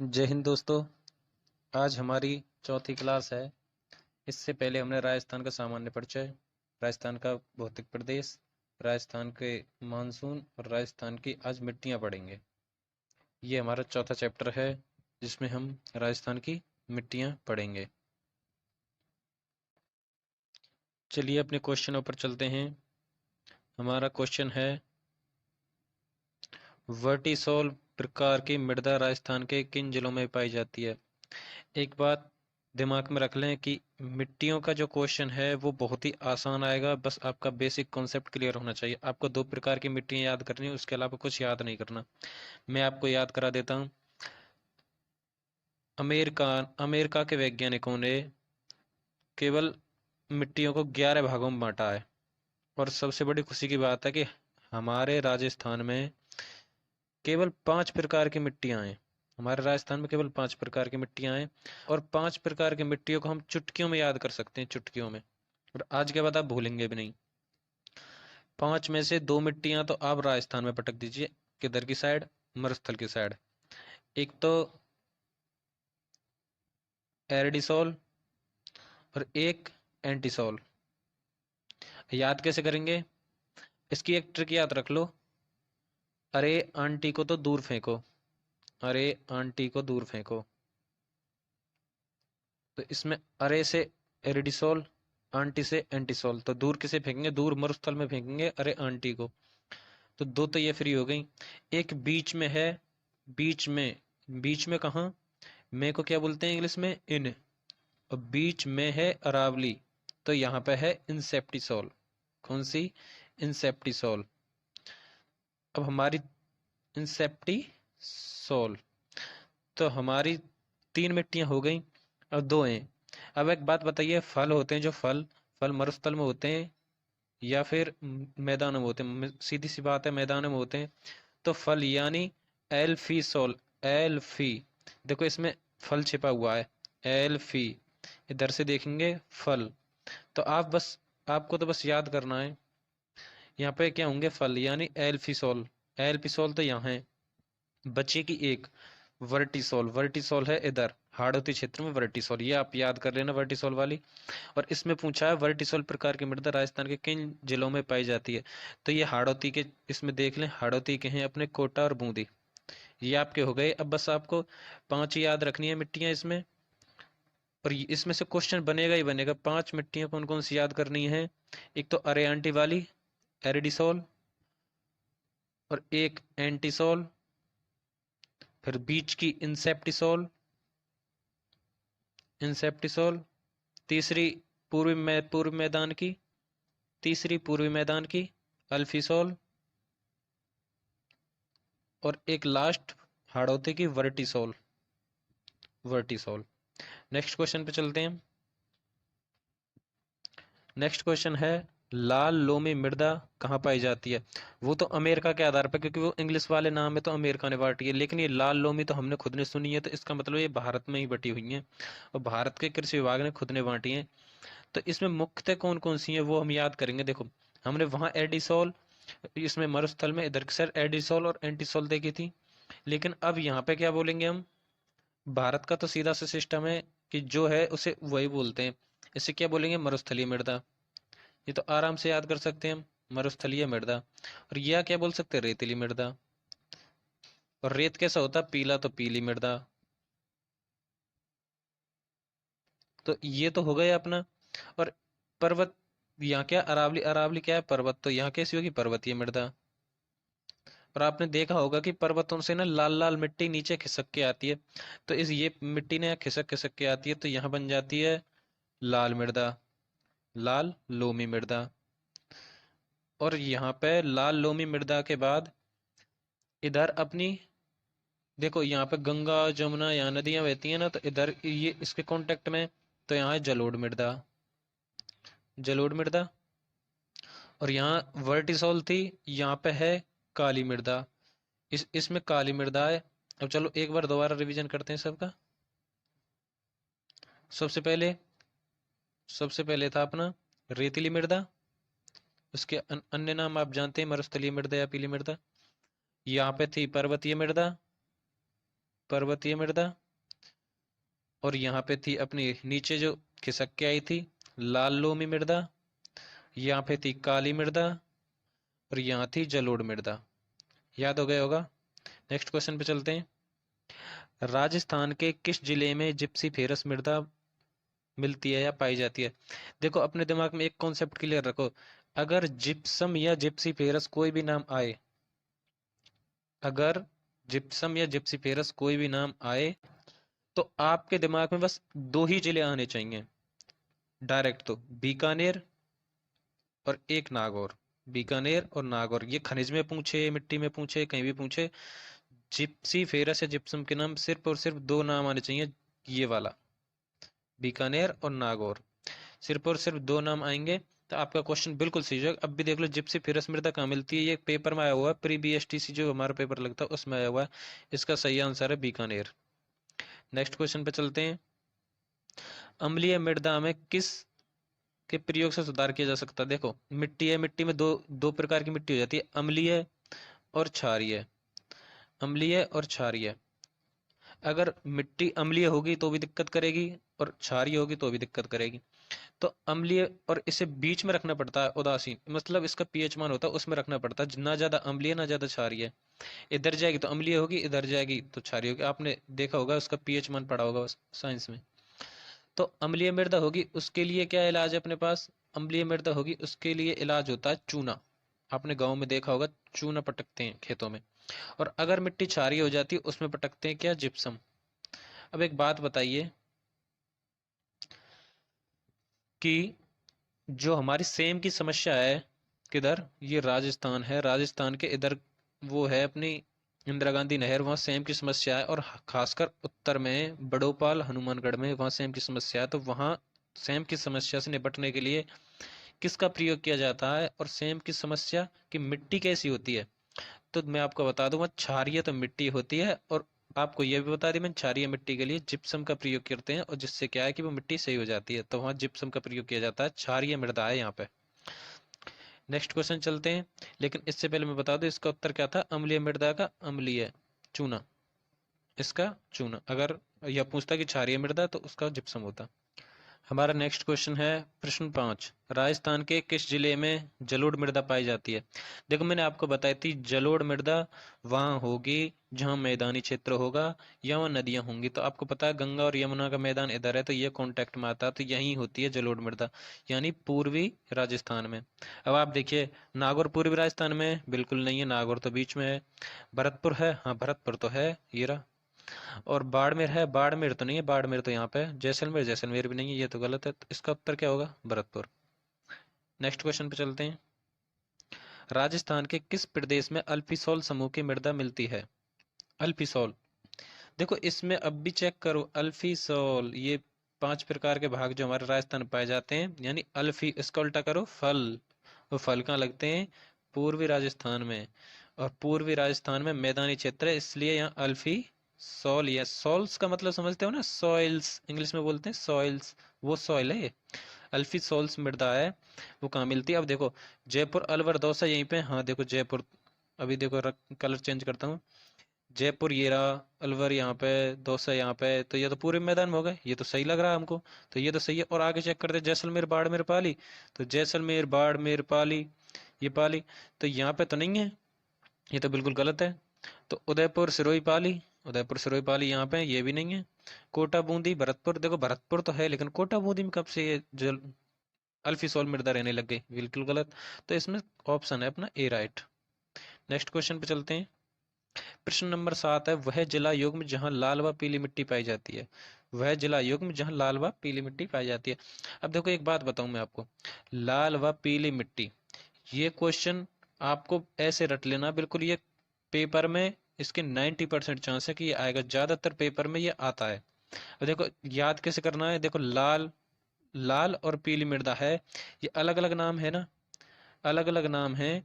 जय हिंद दोस्तों। आज हमारी चौथी क्लास है। इससे पहले हमने राजस्थान का सामान्य परिचय, राजस्थान का भौतिक प्रदेश, राजस्थान के मानसून और राजस्थान की आज मिट्टियाँ पढ़ेंगे। ये हमारा चौथा चैप्टर है जिसमें हम राजस्थान की मिट्टियाँ पढ़ेंगे। चलिए अपने क्वेश्चनों पर चलते हैं। हमारा क्वेश्चन है, वर्टिसोल प्रकार की मृदा राजस्थान के किन जिलों में पाई जाती है। एक बात दिमाग में रख लें कि मिट्टियों का जो क्वेश्चन है वो बहुत ही आसान आएगा। बस आपका बेसिक कॉन्सेप्ट क्लियर होना चाहिए। आपको दो प्रकार की मिट्टियां याद करनी है, उसके अलावा कुछ याद नहीं करना। मैं आपको याद करा देता हूँ। अमेरिका अमेरिका के वैज्ञानिकों ने केवल मिट्टियों को 11 भागों में बांटा है। और सबसे बड़ी खुशी की बात है कि हमारे राजस्थान में केवल 5 प्रकार की मिट्टियां हैं। हमारे राजस्थान में केवल 5 प्रकार की मिट्टियां हैं। और 5 प्रकार की मिट्टियों को हम चुटकियों में याद कर सकते हैं, चुटकियों में। और आज के बाद आप भूलेंगे भी नहीं। 5 में से 2 मिट्टियां तो आप राजस्थान में पटक दीजिए। किधर की साइड? मरुस्थल की साइड। एक तो एरडिसोल और एक एंटीसोल। याद कैसे करेंगे? इसकी एक ट्रिक याद रख लो। अरे आंटी को तो दूर फेंको, अरे आंटी को दूर फेंको। तो इसमें अरे से एरिडिसोल, आंटी से एंटीसोल। तो दूर किसे फेंकेंगे? दूर मरुस्थल में फेंकेंगे अरे आंटी को। तो दो तो ये फ्री हो गई। एक बीच में है। बीच में, बीच में कहाँ? मैं को क्या बोलते हैं इंग्लिश में? इन। और बीच में है अरावली। तो यहाँ पे है इंसेप्टिसोल। कौन सी? इंसेप्टिसोल। अब हमारी इंसेप्टिसोल। तो हमारी 3 मिट्टियां हो गई। अब 2 हैं। अब एक बात बताइए, फल होते हैं जो फल, फल मरुस्थल में होते हैं या फिर मैदानों में होते हैं? सीधी सी बात है, मैदानों में होते हैं। तो फल यानी एल्फीसोल। एल्फी। देखो इसमें फल छिपा हुआ है, एल्फी। इधर से देखेंगे फल। तो आप बस, आपको तो बस याद करना है यहाँ पे क्या होंगे? फल यानी एल्फीसोल। एल्फीसोल तो यहाँ है। बचेगी एक वर्टिसोल। वर्टिसोल है इधर हाड़ौती क्षेत्र में, वर्टिसोल। ये आप याद कर लेना, वर्टिसोल वाली। और इसमें पूछा है वर्टिसोल प्रकार की मृदा राजस्थान के किन जिलों में पाई जाती है। तो ये हाड़ौती के, इसमें देख लें हाड़ौती के हैं अपने कोटा और बूंदी। ये आपके हो गए। अब बस आपको 5 ही याद रखनी है मिट्टियां इसमें। और इसमें से क्वेश्चन बनेगा ही बनेगा। 5 मिट्टियां कौन कौन सी याद करनी है? एक तो अरे आंटी वाली, एरिडिसोल। और एक एंटीसोल। फिर बीच की इंसेप्टिसोल, इंसेप्टिसोल। तीसरी पूर्वी मैदान की, तीसरी पूर्वी मैदान की अल्फिसोल। और एक लास्ट हाड़ौती की वर्टिसोल, वर्टिसोल। नेक्स्ट क्वेश्चन पे चलते हैं। नेक्स्ट क्वेश्चन है, लाल लोमी मृदा कहाँ पाई जाती है। वो तो अमेरिका के आधार पर, क्योंकि वो इंग्लिश वाले नाम है तो अमेरिका ने बांटी है। लेकिन ये लाल लोमी तो हमने खुद ने सुनी है, तो इसका मतलब ये भारत में ही बटी हुई है और भारत के कृषि विभाग ने खुद ने बांटी है। तो इसमें मुख्यतः कौन कौन सी है वो हम याद करेंगे। देखो हमने वहां एडिसोल, इसमें मरुस्थल में इधर सर एडिसोल और एंटीसोल देखी थी। लेकिन अब यहाँ पे क्या बोलेंगे हम? भारत का तो सीधा सा सिस्टम है कि जो है उसे वही बोलते हैं। इसे क्या बोलेंगे? मरुस्थलीय मृदा। ये तो आराम से याद कर सकते हैं हम, मरुस्थलीय मृदा। और यह क्या बोल सकते हैं? रेतीली मृदा। और रेत कैसा होता है? पीला, तो पीली मृदा। तो ये तो हो गया अपना। और पर्वत, यहाँ क्या अरावली? अरावली क्या है? पर्वत। तो यहाँ कैसी होगी? पर्वतीय मृदा। और आपने देखा होगा कि पर्वतों से ना लाल लाल मिट्टी नीचे खिसक के आती है। तो इस ये मिट्टी ने खिसक खिसक के आती है, तो यहाँ बन जाती है लाल मृदा, लाल लोमी मृदा। और यहाँ पे लाल लोमी मृदा के बाद इधर अपनी, देखो यहाँ पे गंगा जमुना यहाँ नदियां बहती हैं ना, तो इधर ये इसके कांटेक्ट में। तो यहाँ है जलोढ़ मृदा, जलोढ़ मृदा। और यहाँ वर्टिसोल थी, यहाँ पे है काली मृदा। इसमें काली मृदा है। अब चलो एक बार दोबारा रिवीजन करते हैं सबका। सबसे पहले, सबसे पहले था अपना रेतीली मृदा। उसके अन्य नाम आप जानते हैं, मरुस्थलीय मृदा या पीली मृदा। यहाँ पे थी पर्वतीय मृदा। पर्वतीय मृदा, और यहाँ पे थी अपनी नीचे जो खिसक के आई थी लाल लोमी मृदा, यहाँ पे थी काली मृदा, और यहाँ थी जलोढ़ मृदा। याद हो गया होगा। नेक्स्ट क्वेश्चन पे चलते हैं। राजस्थान के किस जिले में जिप्सीफेरस मृदा मिलती है या पाई जाती है? देखो अपने दिमाग में एक कॉन्सेप्ट क्लियर रखो, अगर जिप्सम या जिप्सीफेरस कोई भी नाम आए, अगर जिप्सम या जिप्सीफेरस कोई भी नाम आए तो आपके दिमाग में बस दो ही जिले आने चाहिए डायरेक्ट, तो बीकानेर और एक नागौर। बीकानेर और नागौर, ये खनिज में पूछे, मिट्टी में पूछे, कहीं भी पूछे, जिप्सीफेरस या जिप्सम के नाम सिर्फ और सिर्फ दो नाम आने चाहिए, ये वाला बीकानेर और नागौर, सिर्फ और सिर्फ दो नाम आएंगे तो आपका क्वेश्चन बिल्कुल सही होगा। अब भी देख लो जिप्सीफेरस मृदा कहाँ मिलती है, ये पेपर में आया हुआ है, प्री बीएसटीसी जो हमारा पेपर लगता है उसमें आया हुआ है। इसका सही आंसर है बीकानेर। नेक्स्ट क्वेश्चन पे चलते हैं। अम्लीय मृदा में किस के प्रयोग से सुधार किया जा सकता है? देखो मिट्टी है, मिट्टी में दो दो प्रकार की मिट्टी हो जाती है, अम्लीय और क्षारीय। अम्लीय और क्षारीय, अगर मिट्टी अम्लीय होगी तो भी दिक्कत करेगी और क्षारीय होगी तो भी दिक्कत करेगी। तो अम्लीय, और इसे बीच में रखना पड़ता है, उदासीन, मतलब इसका पीएच मान होता है उसमें रखना पड़ता है, ना ज्यादा अम्लीय ना ज्यादा क्षारीय। इधर जाएगी तो अम्लीय होगी, इधर जाएगी तो क्षारीय होगी, आपने देखा होगा उसका पीएच मान पढ़ा होगा साइंस में। तो अम्लीय मृदा होगी उसके लिए क्या इलाज है अपने पास? अम्लीय मृदा होगी उसके लिए इलाज होता है चूना। आपने गांव में देखा होगा चूना पटकते हैं खेतों में। और अगर मिट्टी क्षारीय हो जाती है उसमें पटकते हैं क्या? जिप्सम। अब एक बात बताइए कि जो हमारी सेम की समस्या है, किधर? ये राजस्थान है, राजस्थान के इधर वो है अपनी इंदिरा गांधी नहर, वहाँ सेम की समस्या है, और खासकर उत्तर में बड़ोपाल हनुमानगढ़ में वहाँ सेम की समस्या है। तो वहाँ सेम की समस्या से निपटने के लिए किसका प्रयोग किया जाता है, और सेम की समस्या की मिट्टी कैसी होती है? तो मैं आपको बता दूं, वहाँ क्षारीय तो मिट्टी होती है, और आपको यह भी बता दी मैंने, क्षारीय मिट्टी के लिए जिप्सम का प्रयोग करते हैं, और जिससे क्या है कि वो मिट्टी सही हो जाती है, तो वहाँ जिप्सम का प्रयोग किया जाता है, क्षारीय मृदा है यहाँ पे। नेक्स्ट क्वेश्चन चलते हैं, लेकिन इससे पहले मैं बता दूं इसका उत्तर क्या था, अम्लीय मृदा का अम्लीय चूना, इसका चूना। अगर यह पूछता कि क्षारीय मृदा तो उसका जिप्सम होता। हमारा नेक्स्ट क्वेश्चन है प्रश्न 5, राजस्थान के किस जिले में जलोढ़ मृदा पाई जाती है? देखो मैंने आपको बताई थी जलोढ़ मृदा वहां होगी जहां मैदानी क्षेत्र होगा या वहां नदियां होंगी। तो आपको पता है गंगा और यमुना का मैदान इधर है, तो ये कांटेक्ट में आता है, तो यहीं होती है जलोढ़ मृदा, यानी पूर्वी राजस्थान में। अब आप देखिए, नागौर पूर्वी राजस्थान में है? बिल्कुल नहीं है, नागौर तो बीच में है। भरतपुर है? हाँ भरतपुर तो है, ये रहा। और बाड़मेर है? बाड़मेर तो नहीं है, बाड़मेर तो यहाँ पे है। जैसलमेर? जैसलमेर भी नहीं है, ये तो गलत है, तो इसका उत्तर क्या होगा? भरतपुर। नेक्स्ट क्वेश्चन पे चलते हैं। राजस्थान के किस प्रदेश में अल्फिसोल समूह की मृदा मिलती है? अल्फिसोल, देखो इसमें अब भी चेक करो, अल्फिसोल, ये 5 प्रकार के भाग जो हमारे राजस्थान में पाए जाते हैं, यानी अल्फी, इसका उल्टा करो फल। वो फल कहाँ लगते हैं? पूर्वी राजस्थान में, और पूर्वी राजस्थान में मैदानी क्षेत्र है, इसलिए यहाँ अल्फी सॉल, या सॉल्स का मतलब समझते हो ना, सॉइल्स इंग्लिश में बोलते हैं, सॉइल्स, वो सॉइल है ये। अल्फी सॉल्स मृदा है, वो कहाँ मिलती है? अब देखो जयपुर, अलवर, दौसा यहीं पे, हाँ देखो जयपुर, अभी देखो कलर चेंज करता हूँ, जयपुर ये रहा, अलवर यहाँ पे, दौसा यहाँ पे, तो ये तो पूरे मैदान में हो गए, ये तो सही लग रहा है हमको, तो ये तो सही है। और आगे चेक करते हैं, जैसलमेर, बाड़मेर, पाली, तो जैसलमेर, बाड़मेर, पाली, ये पाली, तो यहाँ पे तो नहीं है, ये तो बिल्कुल गलत है। तो उदयपुर, सिरोही, पाली, उदयपुर, सिरोही, पाली यहाँ पे, ये भी नहीं है। कोटा, बूंदी, भरतपुर, देखो भरतपुर तो है लेकिन कोटा बूंदी में कब से ये जल अल्फिसोल मृदा रहने लग गई? बिल्कुल गलत। तो इसमें ऑप्शन है अपना ए राइट। नेक्स्ट क्वेश्चन पे चलते हैं। प्रश्न नंबर 7 है, वह जिला युग्म जहां लाल व पीली मिट्टी पाई जाती है? वह जिला युग्म जहां लाल व पीली मिट्टी पाई जाती है। अब देखो एक बात बताऊं मैं आपको, लाल व पीली मिट्टी, ये क्वेश्चन आपको ऐसे रट लेना बिल्कुल, ये पेपर में इसके 90% चांस है कि ये आएगा, ज्यादातर पेपर में ये आता है। अब देखो याद कैसे करना है, देखो लाल, लाल और पीली मृदा है, ये अलग अलग नाम है ना, अलग अलग नाम है,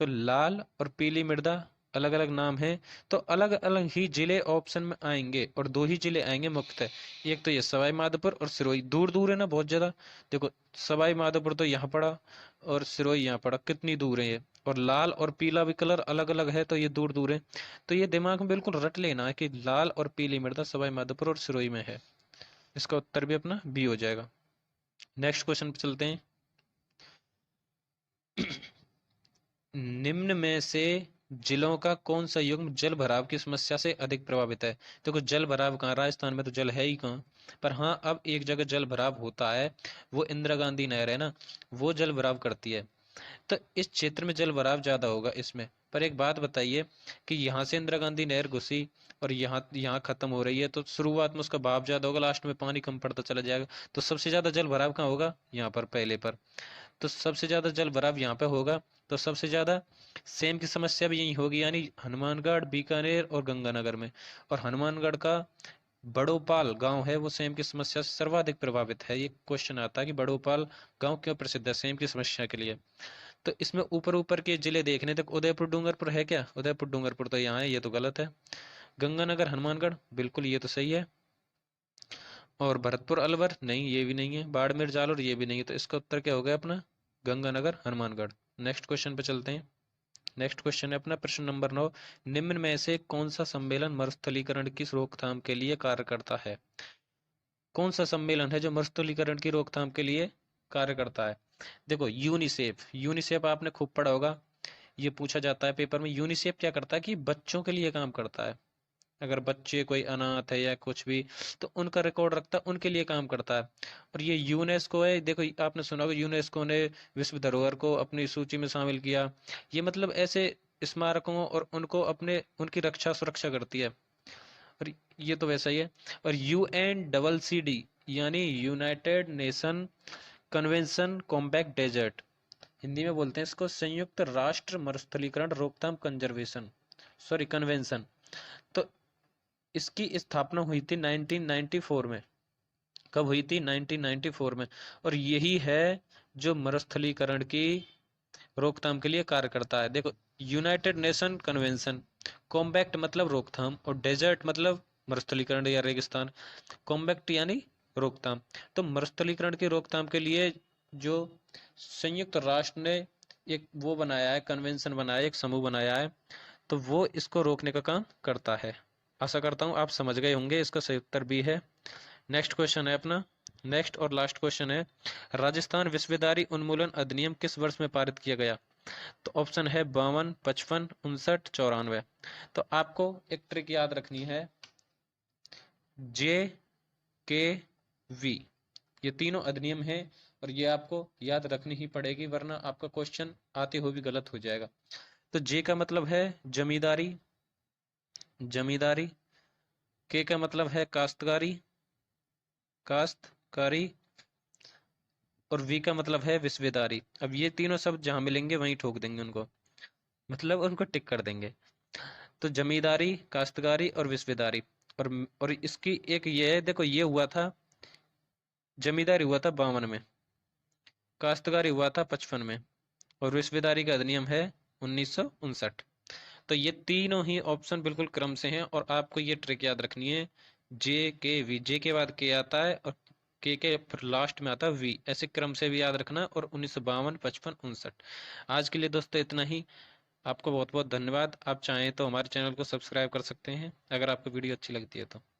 तो लाल और पीली मृदा अलग अलग नाम है, तो अलग अलग ही जिले ऑप्शन में आएंगे और दो ही जिले आएंगे मुख्यतः। एक तो ये सवाई माधोपुर और सिरोही। दूर दूर है ना बहुत ज्यादा। देखो सवाई माधोपुर तो यहाँ पड़ा और सिरोही यहाँ पड़ा, कितनी दूर है ये। और लाल और पीला भी कलर अलग अलग है, तो ये दूर दूर है। तो ये दिमाग में बिल्कुल रट लेना है कि लाल और पीली मृदा सवाई माधोपुर और सिरोही में है। इसका उत्तर भी अपना बी हो जाएगा। नेक्स्ट क्वेश्चन पे चलते हैं। निम्न में से जिलों का कौन सा युग्म जल भराव की समस्या से अधिक प्रभावित है? देखो जल भराव कहाँ, राजस्थान में तो जल है ही कहाँ। पर हाँ अब एक जगह जल भराव होता है, वो इंदिरा गांधी नहर है ना, वो जल भराव करती है। तो इस क्षेत्र में जल भराव ज्यादा होगा इसमें। पर एक बात बताइए कि यहाँ से इंदिरा गांधी नहर घुसी और यहाँ यहाँ खत्म हो रही है, तो शुरुआत में उसका बहाव ज्यादा होगा, लास्ट में पानी कम पड़ता चला जाएगा। तो सबसे ज्यादा जल भराव कहाँ होगा? यहाँ पर पहले पर। तो सबसे ज्यादा जल भराव यहाँ पे होगा। तो सबसे ज्यादा सेम की समस्या भी यही होगी, यानी हनुमानगढ़, बीकानेर और गंगानगर में। और हनुमानगढ़ का बड़ोपाल गांव है वो सेम की समस्या से सर्वाधिक प्रभावित है। ये क्वेश्चन आता है कि बड़ोपाल गांव क्यों प्रसिद्ध है सेम की समस्या के लिए। तो इसमें ऊपर ऊपर के जिले देखने तक उदयपुर डूंगरपुर है क्या? उदयपुर डूंगरपुर तो यहाँ है, ये तो गलत है। गंगानगर हनुमानगढ़, बिल्कुल ये तो सही है। और भरतपुर अलवर, नहीं ये भी नहीं है। बाड़मेर जालोर, ये भी नहीं है। तो इसका उत्तर क्या हो गया अपना? गंगानगर हनुमानगढ़। नेक्स्ट क्वेश्चन पे चलते हैं। नेक्स्ट क्वेश्चन है अपना प्रश्न नंबर 9। निम्न में से कौन सा सम्मेलन मरुस्थलीकरण की रोकथाम के लिए कार्य करता है? कौन सा सम्मेलन है जो मरुस्थलीकरण की रोकथाम के लिए कार्य करता है? देखो यूनिसेफ, यूनिसेफ आपने खूब पढ़ा होगा, ये पूछा जाता है पेपर में। यूनिसेफ क्या करता है कि बच्चों के लिए काम करता है। अगर बच्चे कोई अनाथ है या कुछ भी, तो उनका रिकॉर्ड रखता है, उनके लिए काम करता है। और ये यूनेस्को है, देखो आपने सुना होगा यूनेस्को ने विश्व धरोहर को अपनी सूची में शामिल किया। ये मतलब ऐसे स्मारकों और उनको अपने उनकी रक्षा सुरक्षा करती है। और ये तो वैसा ही है। और UNCCD यानी United Nation Convention Combat Desert, Hindi में बोलते हैं इसको संयुक्त राष्ट्र मरुस्थलीकरण रोकथाम कंजर्वेशन, सॉरी कन्वेंशन। तो इसकी स्थापना हुई थी 1994 में। कब हुई थी? 1994 में। और यही है जो मरुस्थलीकरण की रोकथाम के लिए कार्य करता है। देखो यूनाइटेड नेशन कन्वेंशन, कॉम्बैक्ट मतलब रोकथाम और डेजर्ट मतलब मरुस्थलीकरण या रेगिस्तान, कॉम्बैक्ट यानी रोकथाम। तो मरुस्थलीकरण की रोकथाम के लिए जो संयुक्त राष्ट्र ने एक वो बनाया है, कन्वेंशन बनाया है, एक समूह बनाया है, तो वो इसको रोकने का काम करता है। आशा करता हूँ आप समझ गए होंगे। इसका सही उत्तर भी है। नेक्स्ट क्वेश्चन है अपना, नेक्स्ट और लास्ट क्वेश्चन है। राजस्थान विश्वविद्यालय उन्मूलन अधिनियम किस वर्ष में पारित किया गया? तो ऑप्शन है 52, 55, 59, 94। तो आपको एक ट्रिक याद रखनी है, JKV, ये तीनों अधिनियम है और ये आपको याद रखनी ही पड़ेगी, वरना आपका क्वेश्चन आते हुए भी गलत हो जाएगा। तो जे का मतलब है जमींदारी, जमींदारी। के का मतलब है काश्तकारी, काश्तकारी। और वी का मतलब है विश्वेदारी। अब ये तीनों शब्द जहां मिलेंगे वहीं ठोक देंगे उनको, मतलब उनको टिक कर देंगे। तो जमींदारी, काश्तकारी और विश्वेदारी। और इसकी एक ये है, देखो ये हुआ था, जमींदारी हुआ था 52 में, काश्तकारी हुआ था 55 में, और विश्वेदारी का अधिनियम है 1959। तो ये तीनों ही ऑप्शन बिल्कुल क्रम से हैं और आपको ये ट्रिक याद रखनी है। JKV, जे के बाद के आता है और के फिर लास्ट में आता है वी, ऐसे क्रम से भी याद रखना। और 1952, 55, 59। आज के लिए दोस्तों इतना ही। आपको बहुत बहुत धन्यवाद। आप चाहें तो हमारे चैनल को सब्सक्राइब कर सकते हैं अगर आपको वीडियो अच्छी लगती है तो।